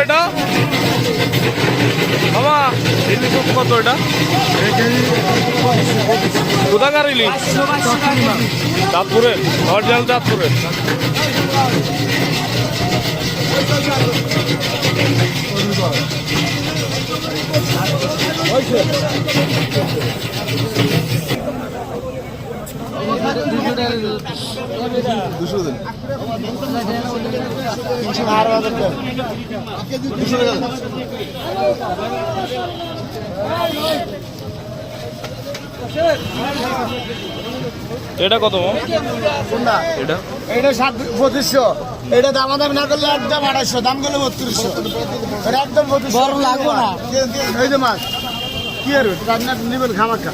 এটা মামা ইলিশ কত এটা কোথাকার ইলিশ চাঁদপুরের অরিজিনাল চাঁদপুরের এটা কত এটা এটা 2500 এটা দামাদামি না করলে একদম 250 দাম করলে 3200 এটা একদম 3200 লাগবে না এই যে মাছ কি আর রান্না নিবেন খামাখা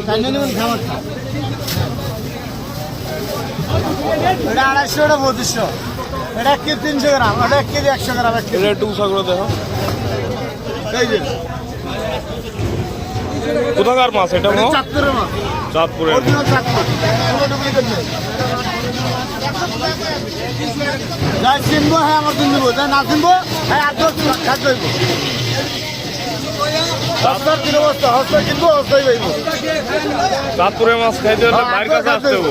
রান্না নিবেন খামাখা এটা 250 এটা 3200 এটা 1 কেজি 300 গ্রাম এটা 1 কেজি 100 গ্রাম এটা একটু উষা করে দেখো এই যে কোথাকার মাছ এটা চাঁদপুরের মাছ চাঁদপুরের যা চিনবো হ্যাঁ আমার দিন দেবো যা না চিনবো হ্যাঁ আর খাদ্য হইব হস্তার 3 বস্তা হস্তা কিনবো হস্তাই পাইব চাঁদপুরের মাছ খাইতে হলে বাইরের কাছে আসতে হবে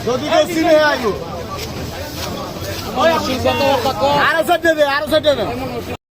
যদি কেউ চিনে আইব আরো সাইড দেবে